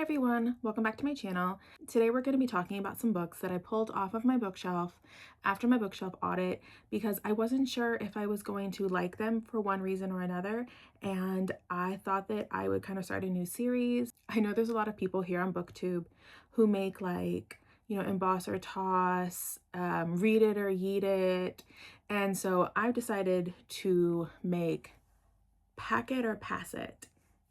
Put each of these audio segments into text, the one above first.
everyone, welcome back to my channel. Today we're going to be talking about some books that I pulled off of my bookshelf after my bookshelf audit because I wasn't sure if I was going to like them for one reason or another, and I thought that I would kind of start a new series. I know there's a lot of people here on BookTube who make emboss or toss, read it or yeet it, and so I've decided to make pack it or pass it.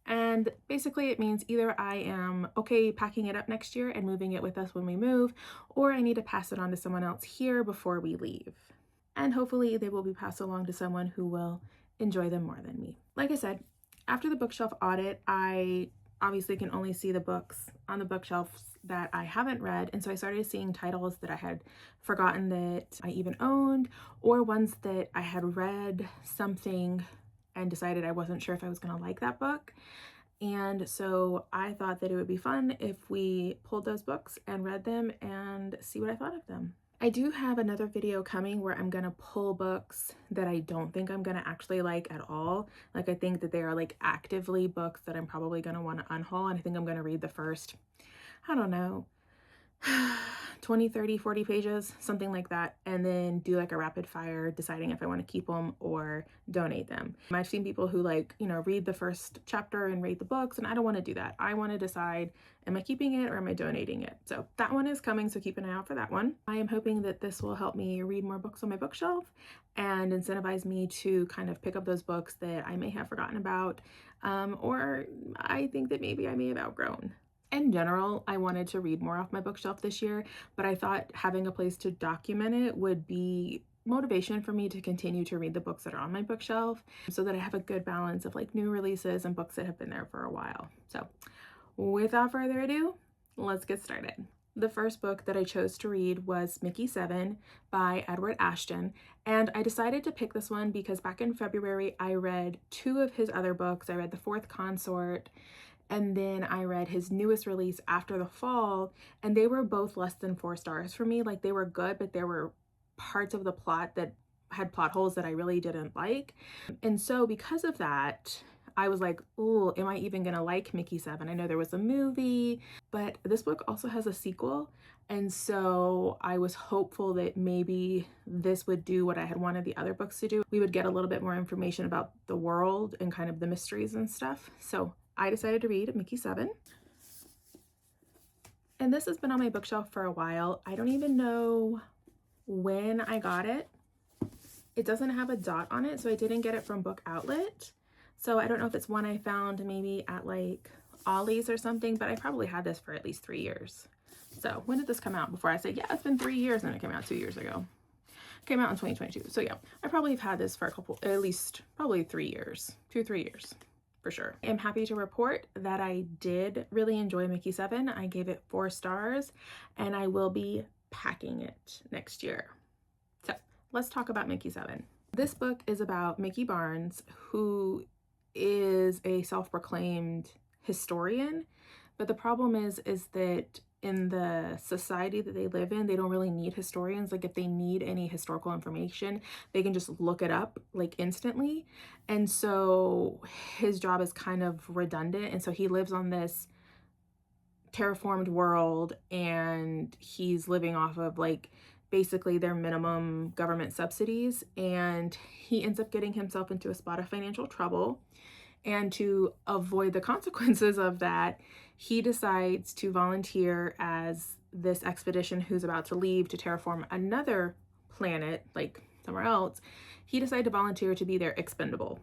And basically it means either I am okay packing it up next year and moving it with us when we move, or I need to pass it on to someone else here before we leave. And hopefully they will be passed along to someone who will enjoy them more than me. Like I said, after the bookshelf audit, I obviously can only see the books on the bookshelves that I haven't read, and so I started seeing titles that I had forgotten that I even owned, or ones that I had read something and decided I wasn't sure if I was going to like that book. And so I thought that it would be fun if we pulled those books and read them and see what I thought of them. I do have another video coming where I'm going to pull books that I don't think I'm going to actually like at all. Like, I think that they are like actively books that I'm probably going to want to unhaul, and I think I'm going to read the first, I don't know, 20, 30, 40 pages, something like that, and then do like a rapid fire deciding if I want to keep them or donate them. I've seen people who read the first chapter and read the books, and I don't want to do that. I want to decide, am I keeping it or am I donating it? So that one is coming, so keep an eye out for that one. I am hoping that this will help me read more books on my bookshelf and incentivize me to kind of pick up those books that I may have forgotten about, or I think that maybe I may have outgrown. In general, I wanted to read more off my bookshelf this year, but I thought having a place to document it would be motivation for me to continue to read the books that are on my bookshelf so that I have a good balance of like new releases and books that have been there for a while. So without further ado, let's get started. The first book that I chose to read was Mickey 7 by Edward Ashton, and I decided to pick this one because back in February I read two of his other books. I read The Fourth Consort, and then I read his newest release, After the Fall, and they were both less than 4 stars for me. Like, they were good, but there were parts of the plot that had plot holes that I really didn't like. And so because of that, I was like, oh, am I even gonna like Mickey 7? I know there was a movie, but this book also has a sequel. And so I was hopeful that maybe this would do what I had wanted the other books to do. We would get a little bit more information about the world and kind of the mysteries and stuff. So I decided to read Mickey 7. And this has been on my bookshelf for a while. I don't even know when I got it. It doesn't have a dot on it, so I didn't get it from Book Outlet. So I don't know if it's one I found maybe at like Ollie's or something, but I probably had this for at least 3 years. So when did this come out? Before I say, yeah, it's been 3 years, and it came out 2 years ago. It came out in 2022. So yeah, I probably have had this for at least probably 3 years, 2-3 years. For sure. I'm happy to report that I did really enjoy Mickey 7. I gave it 4 stars, and I will be packing it next year. So let's talk about Mickey 7. This book is about Mickey Barnes, who is a self-proclaimed historian, but the problem is that in the society that they live in, they don't really need historians. Like, if they need any historical information, they can just look it up like instantly. And so his job is kind of redundant. And so he lives on this terraformed world, and he's living off of like basically their minimum government subsidies. And he ends up getting himself into a spot of financial trouble. And to avoid the consequences of that, he decides to volunteer as this expedition who's about to leave to terraform another planet, like somewhere else. He decided to volunteer to be their expendable.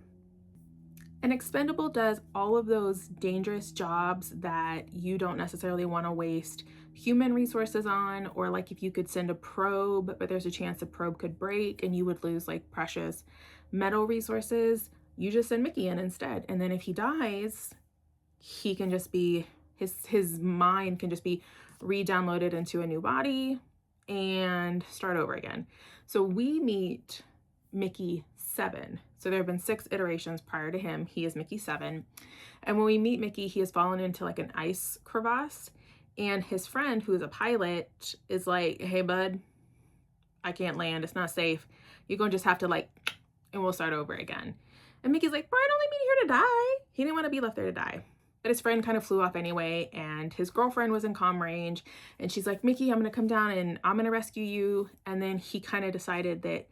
An expendable does all of those dangerous jobs that you don't necessarily want to waste human resources on, or like if you could send a probe, but there's a chance the probe could break and you would lose like precious metal resources, you just send Mickey in instead. And then if he dies, he can just be, his mind can just be re-downloaded into a new body and start over again. So we meet Mickey 7. So there have been 6 iterations prior to him. He is Mickey 7. And when we meet Mickey, he has fallen into like an ice crevasse. And his friend, who is a pilot, is like, hey, bud, I can't land. It's not safe. You're going to just have to and we'll start over again. And Mickey's like, bro, I don't leave me here to die. He didn't want to be left there to die. But his friend kind of flew off anyway, and his girlfriend was in comm range, and she's like, Mickey, I'm gonna come down and I'm gonna rescue you. And then he kind of decided that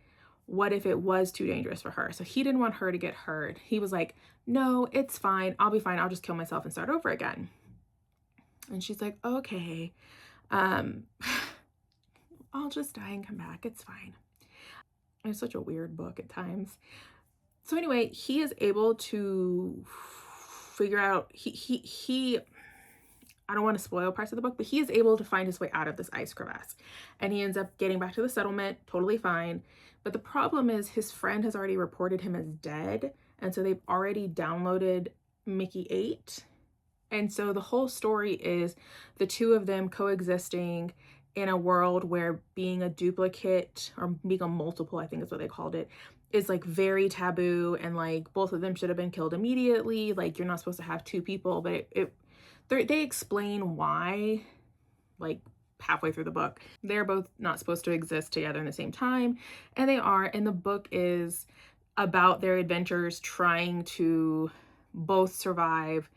what if it was too dangerous for her? So he didn't want her to get hurt. He was like, no, it's fine. I'll be fine. I'll just kill myself and start over again. And she's like, okay, I'll just die and come back. It's fine. It's such a weird book at times. So anyway, he is able to figure out, I don't want to spoil parts of the book, but he is able to find his way out of this ice crevasse. And he ends up getting back to the settlement, totally fine. But the problem is his friend has already reported him as dead. And so they've already downloaded Mickey 8. And so the whole story is the two of them coexisting in a world where being a duplicate, or being a multiple, I think is what they called it, is like very taboo, and like both of them should have been killed immediately. Like you're not supposed to have two people, but they explain why, like halfway through the book. They're both not supposed to exist together in the same time, and they are. And the book is about their adventures trying to both survive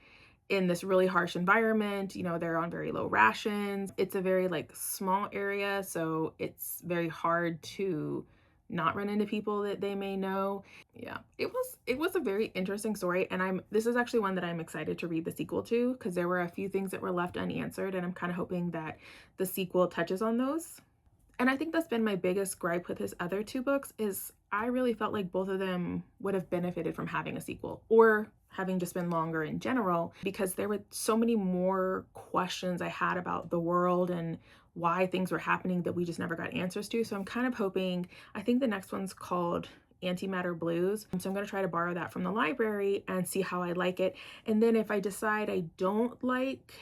in this really harsh environment. You know, they're on very low rations. It's a very like small area, so it's very hard to not run into people that they may know. Yeah, it was a very interesting story, and this is actually one that I'm excited to read the sequel to, because there were a few things that were left unanswered, and I'm kind of hoping that the sequel touches on those. And I think that's been my biggest gripe with his other two books, is I really felt like both of them would have benefited from having a sequel, or having just been longer in general, because there were so many more questions I had about the world and why things were happening that we just never got answers to. So I'm kind of hoping, I think the next one's called Antimatter Blues. So I'm going to try to borrow that from the library and see how I like it. And then if I decide I don't like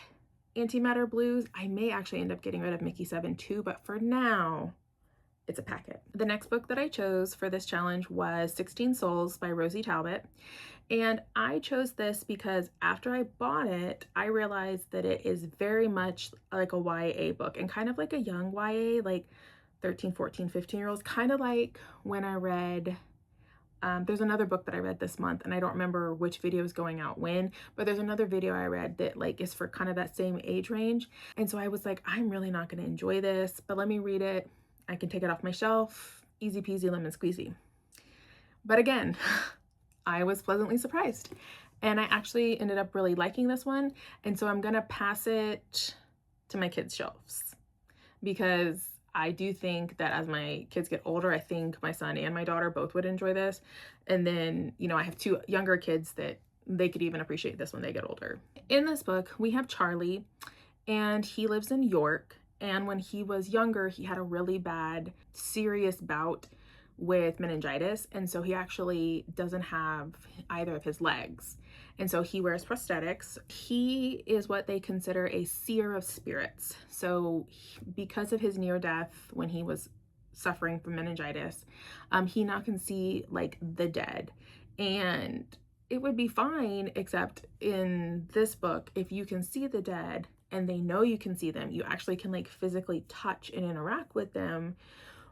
Antimatter Blues, I may actually end up getting rid of Mickey 7 too, but for now, it's a packet. The next book that I chose for this challenge was 16 Souls by Rosie Talbot. And I chose this because after I bought it, I realized that it is very much like a YA book, and kind of like a young YA, like 13, 14, 15-year-olds, kind of like when I read, there's another book that I read this month, and I don't remember which video is going out when, but there's another video I read that like is for kind of that same age range. And so I was like, I'm really not going to enjoy this, but let me read it. I can take it off my shelf, easy peasy lemon squeezy. But again, I was pleasantly surprised, and I actually ended up really liking this one. And so I'm gonna pass it to my kids' shelves, because I do think that as my kids get older, I think my son and my daughter both would enjoy this. And then, you know, I have two younger kids that they could even appreciate this when they get older. In this book, we have Charlie, and he lives in York. And when he was younger, he had a really bad, serious bout with meningitis, and so he actually doesn't have either of his legs, and so he wears prosthetics. He is what they consider a seer of spirits. So because of his near death when he was suffering from meningitis, he now can see like the dead, and it would be fine, except in this book, if you can see the dead and they know you can see them, you actually can like physically touch and interact with them,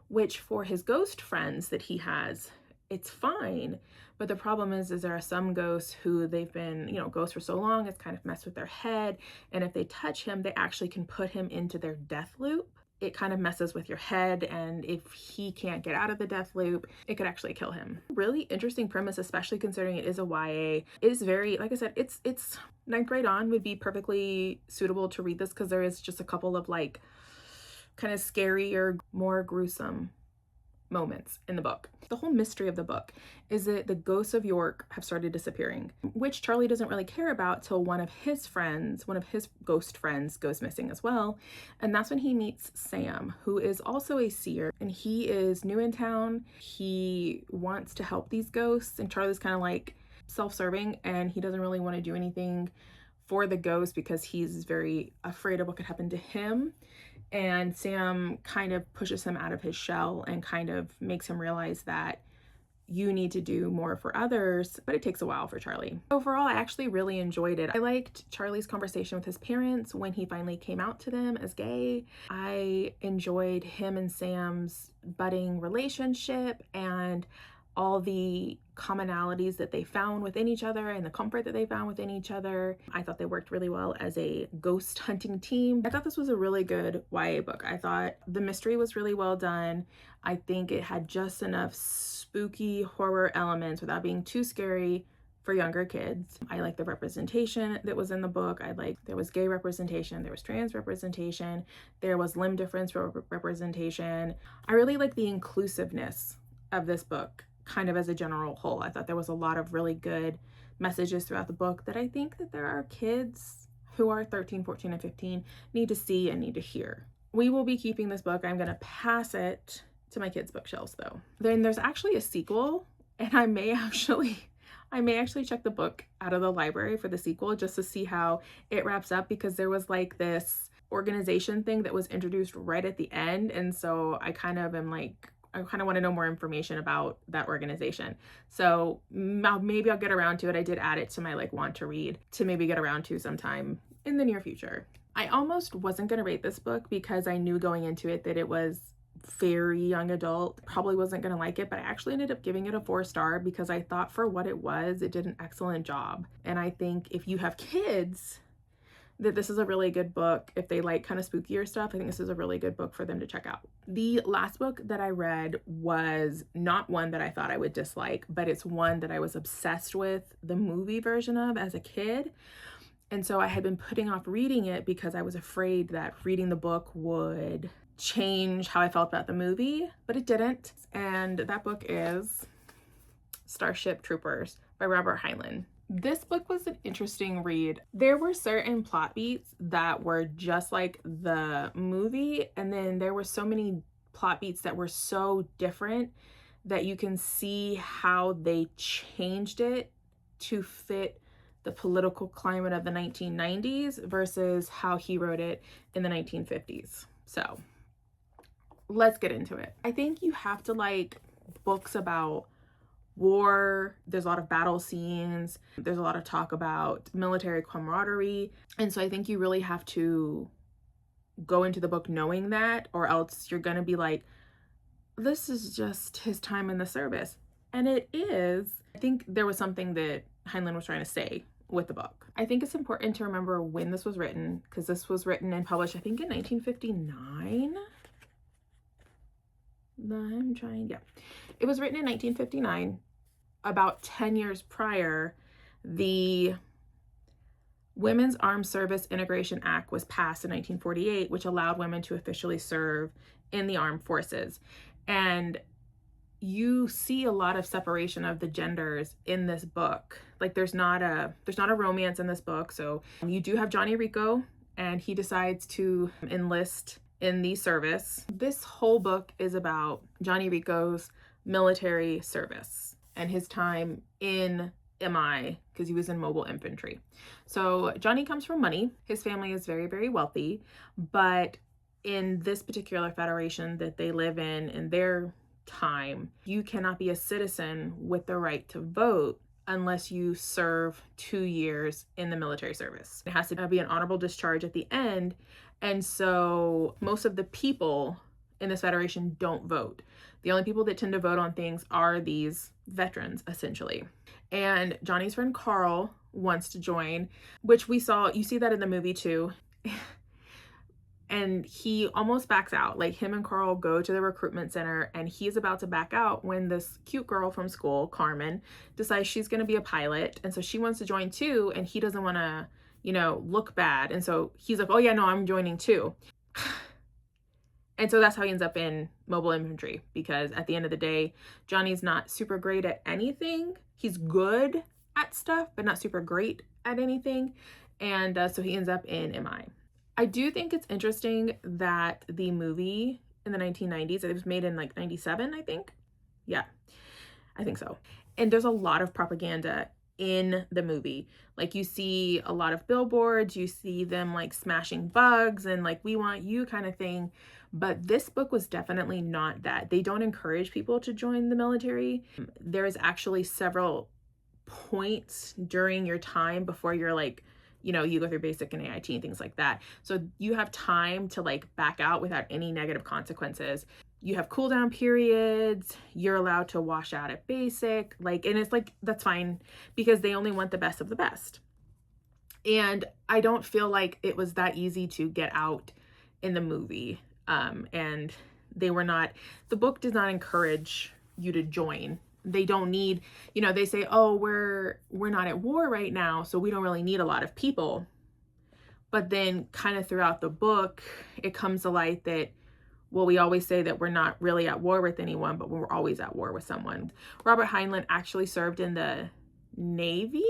which for his ghost friends that he has, it's fine. But the problem is there are some ghosts who they've been, you know, ghosts for so long, it's kind of messed with their head. And if they touch him, they actually can put him into their death loop. It kind of messes with your head, and if he can't get out of the death loop, it could actually kill him. Really interesting premise, especially considering it is a YA. It is very, like I said, it's 9th grade on would be perfectly suitable to read this, because there is just a couple of like kind of scarier, more gruesome moments in the book. The whole mystery of the book is that the ghosts of York have started disappearing, which Charlie doesn't really care about till one of his ghost friends goes missing as well. And that's when he meets Sam, who is also a seer, and he is new in town. He wants to help these ghosts, and Charlie's kind of like self-serving, and he doesn't really want to do anything for the ghost because he's very afraid of what could happen to him. And Sam kind of pushes him out of his shell and kind of makes him realize that you need to do more for others, but it takes a while for Charlie. Overall, I actually really enjoyed it. I liked Charlie's conversation with his parents when he finally came out to them as gay. I enjoyed him and Sam's budding relationship, and all the commonalities that they found within each other and the comfort that they found within each other. I thought they worked really well as a ghost hunting team. I thought this was a really good YA book. I thought the mystery was really well done. I think it had just enough spooky horror elements without being too scary for younger kids. I like the representation that was in the book. There was gay representation, there was trans representation, there was limb difference representation. I really like the inclusiveness of this book kind of as a general whole. I thought there was a lot of really good messages throughout the book that I think that there are kids who are 13, 14, and 15 need to see and need to hear. We will be keeping this book. I'm going to pass it to my kids' bookshelves though. Then there's actually a sequel, and I may actually check the book out of the library for the sequel just to see how it wraps up, because there was like this organization thing that was introduced right at the end, and so I kind of want to know more information about that organization. So maybe I'll get around to it. I did add it to my want to read to maybe get around to sometime in the near future. I almost wasn't going to rate this book because I knew going into it that it was very young adult, probably wasn't going to like it, but I actually ended up giving it a 4-star because I thought for what it was, it did an excellent job. And I think if you have kids, that this is a really good book. If they like kind of spookier stuff, I think this is a really good book for them to check out. The last book that I read was not one that I thought I would dislike, but it's one that I was obsessed with the movie version of as a kid. And so I had been putting off reading it because I was afraid that reading the book would change how I felt about the movie, but it didn't. And that book is Starship Troopers by Robert Heinlein. This book was an interesting read. There were certain plot beats that were just like the movie, and then there were so many plot beats that were so different that you can see how they changed it to fit the political climate of the 1990s versus how he wrote it in the 1950s. So let's get into it. I think you have to like books about war. There's a lot of battle scenes. There's a lot of talk about military camaraderie. And so I think you really have to go into the book knowing that, or else you're going to be like, this is just his time in the service. And it is. I think there was something that Heinlein was trying to say with the book. I think it's important to remember when this was written, because this was written and published, I think, in 1959. It was written in 1959. About 10 years prior, the Women's Armed Service Integration Act was passed in 1948, which allowed women to officially serve in the armed forces. And you see a lot of separation of the genders in this book. Like there's not a romance in this book. So you do have Johnny Rico, and he decides to enlist in the service. This whole book is about Johnny Rico's military service and his time in MI, because he was in mobile infantry. So Johnny comes from money. His family is very, very wealthy, but in this particular federation that they live in their time, you cannot be a citizen with the right to vote unless you serve 2 years in the military service. It has to be an honorable discharge at the end. And so most of the people in this federation don't vote. The only people that tend to vote on things are these veterans, essentially. And Johnny's friend Carl wants to join, which you see that in the movie too. And he almost backs out. Like him and Carl go to the recruitment center, and he's about to back out when this cute girl from school, Carmen, decides she's going to be a pilot. And so she wants to join too, and he doesn't want to, look bad. And so he's like, oh yeah, no, I'm joining too. And so that's how he ends up in mobile infantry, because at the end of the day, Johnny's not super great at anything. He's good at stuff, but not super great at anything. And so he ends up in MI. I do think it's interesting that the movie in the 1990s, it was made in like 97, I think. Yeah, I think so. And there's a lot of propaganda in the movie. Like you see a lot of billboards, you see them like smashing bugs and like, we want you kind of thing. But this book was definitely not that. They don't encourage people to join the military. There's actually several points during your time before you're like, you go through basic and AIT and things like that. So you have time to like back out without any negative consequences. you have cool down periods, you're allowed to wash out at basic, like, and it's like, that's fine because they only want the best of the best. And I don't feel like it was that easy to get out in the movie. And they were not, the book does not encourage you to join. They don't need, you know, they say, oh, we're not at war right now, so we don't really need a lot of people. But then kind of throughout the book, it comes to light that, well, we always say that we're not really at war with anyone, but we're always at war with someone. Robert Heinlein actually served in the Navy.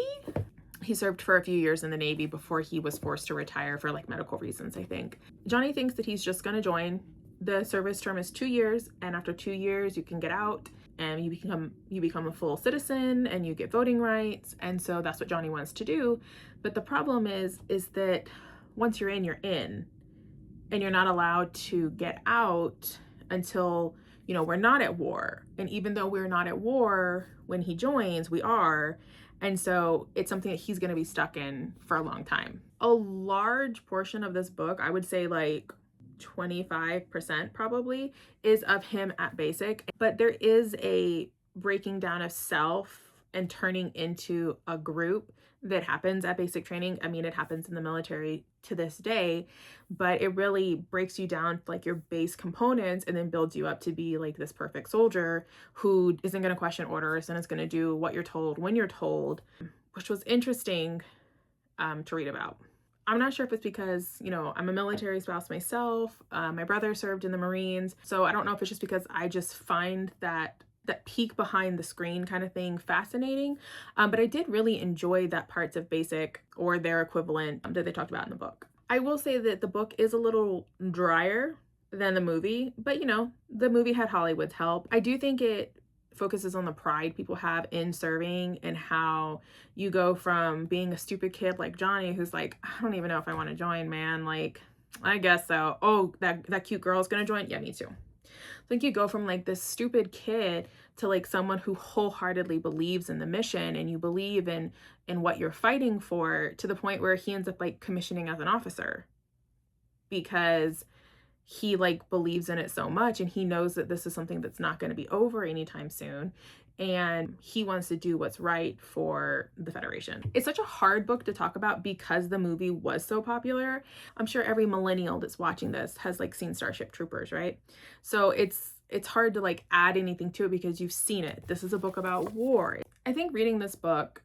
He served for a few years in the Navy before he was forced to retire for like medical reasons, I think. Johnny thinks that he's just going to join. The service term is 2 years, and after 2 years you can get out and you become a full citizen and you get voting rights. And so that's what Johnny wants to do. But the problem is that once you're in, and you're not allowed to get out until, you know, we're not at war. And even though we're not at war when he joins, we are. And so it's something that he's going to be stuck in for a long time. A large portion of this book, I would say like 25% probably, is of him at basic. But there is a breaking down of self and turning into a group that happens at basic training. I mean, it happens in the military to this day, but it really breaks you down like your base components and then builds you up to be like this perfect soldier who isn't going to question orders and is going to do what you're told when you're told, which was interesting to read about. I'm not sure if it's because, you know, I'm a military spouse myself. My brother served in the Marines. So I don't know if it's just because I just find that peek behind the screen kind of thing fascinating. But I did really enjoy that parts of basic or their equivalent that they talked about in the book. I will say that the book is a little drier than the movie, but you know, the movie had Hollywood's help. I do think it focuses on the pride people have in serving and how you go from being a stupid kid like Johnny, who's like, I don't even know if I want to join, man. Like, I guess so. Oh, that cute girl's gonna join? Yeah, me too. I think you go from like this stupid kid to like someone who wholeheartedly believes in the mission and you believe in what you're fighting for, to the point where he ends up like commissioning as an officer because he like believes in it so much and he knows that this is something that's not going to be over anytime soon. And he wants to do what's right for the Federation. It's such a hard book to talk about because the movie was so popular. I'm sure every millennial that's watching this has like seen Starship Troopers, right? So it's hard to like add anything to it because you've seen it. This is a book about war. I think reading this book,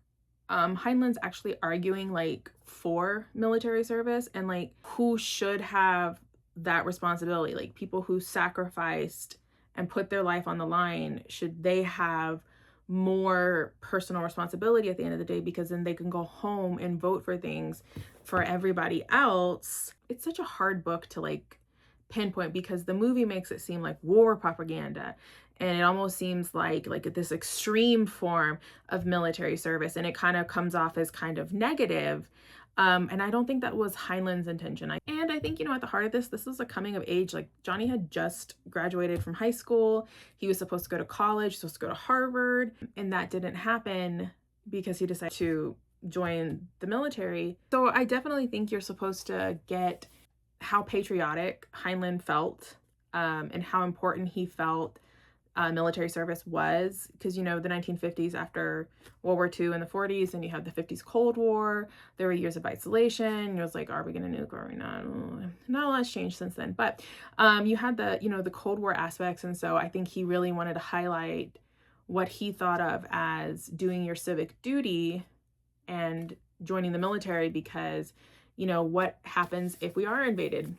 Heinlein's actually arguing like for military service and like who should have that responsibility, like people who sacrificed and put their life on the line, should they have more personal responsibility at the end of the day, because then they can go home and vote for things for everybody else. It's such a hard book to like pinpoint because the movie makes it seem like war propaganda, and it almost seems like this extreme form of military service, and it kind of comes off as kind of negative. And I don't think that was Heinlein's intention. And I think, you know, at the heart of this is a coming of age. Like Johnny had just graduated from high school. He was supposed to go to college, supposed to go to Harvard, and that didn't happen because he decided to join the military. So I definitely think you're supposed to get how patriotic Heinlein felt, and how important he felt military service was, because you know, the 1950s, after World War II, and the 40s, and you have the 50s Cold War, there were years of isolation. It was like, are we gonna nuke or are we not? Not a lot's changed since then, but you had the, you know, the Cold War aspects. And so I think he really wanted to highlight what he thought of as doing your civic duty and joining the military, because you know, what happens if we are invaded?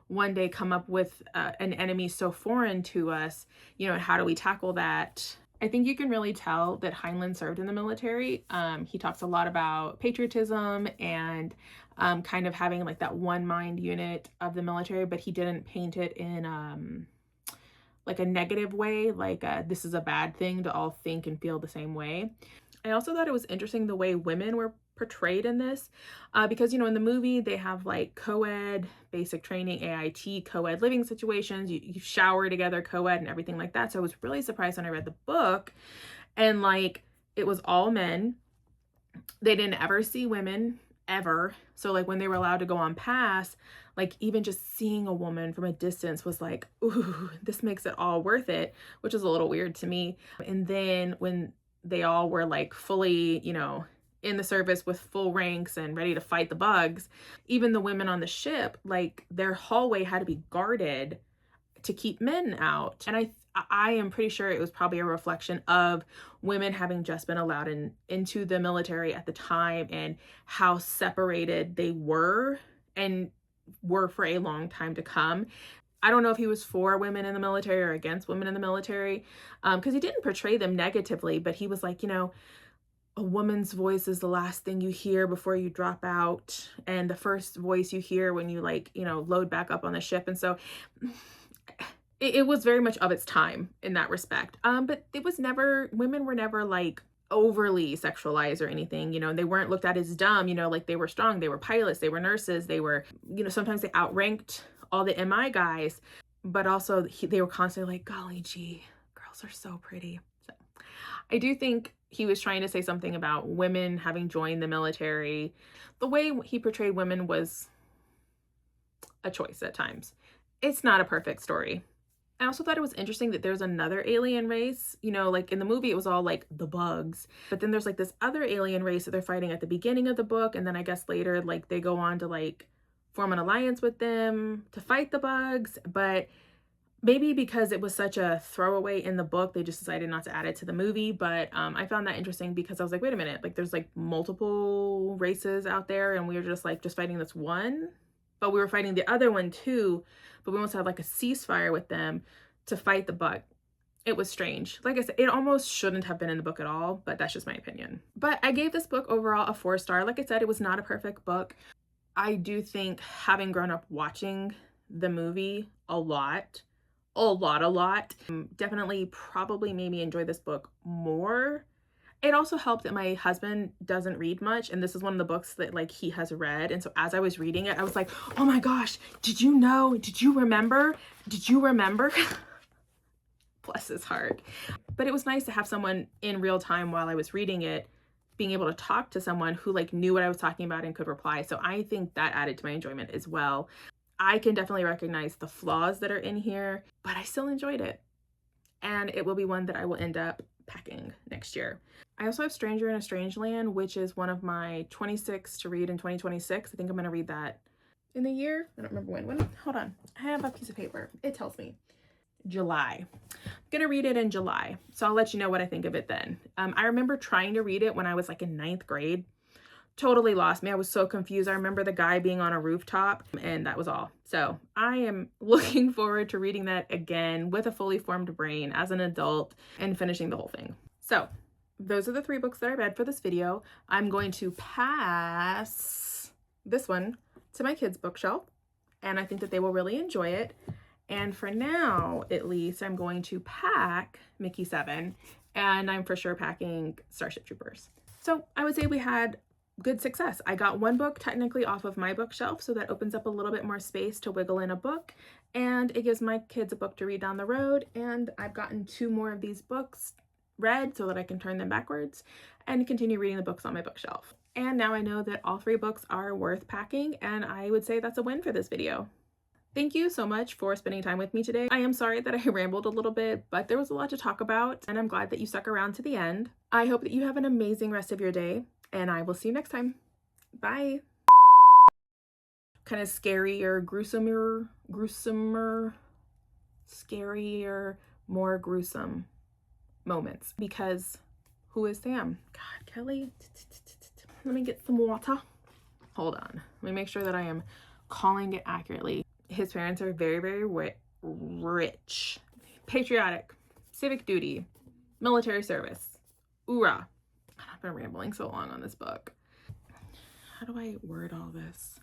One day come up with an enemy so foreign to us, you know, and how do we tackle that? I think you can really tell that Heinlein served in the military. He talks a lot about patriotism and kind of having like that one mind unit of the military, but he didn't paint it in like a negative way, like this is a bad thing to all think and feel the same way. I also thought it was interesting the way women were portrayed in this, because you know, in the movie they have like co-ed basic training, AIT co-ed living situations, you shower together co-ed and everything like that. So I was really surprised when I read the book and like it was all men. They didn't ever see women ever. So like when they were allowed to go on pass, like even just seeing a woman from a distance was like, ooh, this makes it all worth it, which is a little weird to me. And then when they all were like fully, you know, in the service with full ranks and ready to fight the bugs, even the women on the ship, like their hallway had to be guarded to keep men out. And I am pretty sure it was probably a reflection of women having just been allowed into the military at the time and how separated they were and were for a long time to come. I don't know if he was for women in the military or against women in the military, because he didn't portray them negatively, but he was like, you know, a woman's voice is the last thing you hear before you drop out, and the first voice you hear when you, like, you know, load back up on the ship. And so it was very much of its time in that respect. But it was never, women were never like overly sexualized or anything, you know, they weren't looked at as dumb, you know, like they were strong, they were pilots, they were nurses, they were, you know, sometimes they outranked all the MI guys, but also they were constantly like, golly gee, girls are so pretty. So I do think he was trying to say something about women having joined the military. The way he portrayed women was a choice at times. It's not a perfect story. I also thought it was interesting that there's another alien race, you know, like in the movie, it was all like the bugs, but then there's like this other alien race that they're fighting at the beginning of the book. And then I guess later, like they go on to like form an alliance with them to fight the bugs. But maybe because it was such a throwaway in the book, they just decided not to add it to the movie. But I found that interesting because I was like, wait a minute, like there's like multiple races out there and we were just fighting this one, but we were fighting the other one too. But we almost had like a ceasefire with them to fight the bug. It was strange. Like I said, it almost shouldn't have been in the book at all, but that's just my opinion. But I gave this book overall a 4-star. Like I said, it was not a perfect book. I do think having grown up watching the movie a lot, definitely probably made me enjoy this book more. It also helped that my husband doesn't read much, and this is one of the books that like he has read. And so as I was reading it, I was like, oh my gosh, did you know? Did you remember? Did you remember? Bless his heart. But it was nice to have someone in real time while I was reading it, being able to talk to someone who like knew what I was talking about and could reply. So I think that added to my enjoyment as well. I can definitely recognize the flaws that are in here, but I still enjoyed it. And it will be one that I will end up packing next year. I also have Stranger in a Strange Land, which is one of my 26 to read in 2026. I think I'm going to read that in the year. I don't remember when. Hold on. I have a piece of paper. It tells me July. I'm going to read it in July. So I'll let you know what I think of it then. I remember trying to read it when I was like in 9th grade. Totally lost me. I was so confused. I remember the guy being on a rooftop and that was all. So I am looking forward to reading that again with a fully formed brain as an adult and finishing the whole thing. So those are the 3 books that I read for this video. I'm going to pass this one to my kids' bookshelf and I think that they will really enjoy it. And for now, at least, I'm going to pack Mickey 7 and I'm for sure packing Starship Troopers. So I would say we had good success. I got 1 book technically off of my bookshelf, so that opens up a little bit more space to wiggle in a book, and it gives my kids a book to read down the road. And I've gotten 2 more of these books read so that I can turn them backwards and continue reading the books on my bookshelf. And now I know that all 3 books are worth packing, and I would say that's a win for this video. Thank you so much for spending time with me today. I am sorry that I rambled a little bit, but there was a lot to talk about, and I'm glad that you stuck around to the end. I hope that you have an amazing rest of your day, and I will see you next time. Bye. Kind of scarier, gruesomer, scarier, more gruesome moments. Because who is Sam? God, Kelly. Let me get some water. Hold on. Let me make sure that I am calling it accurately. His parents are very, very rich, patriotic, civic duty, military service. Hoorah. I've been rambling so long on this book. How do I word all this?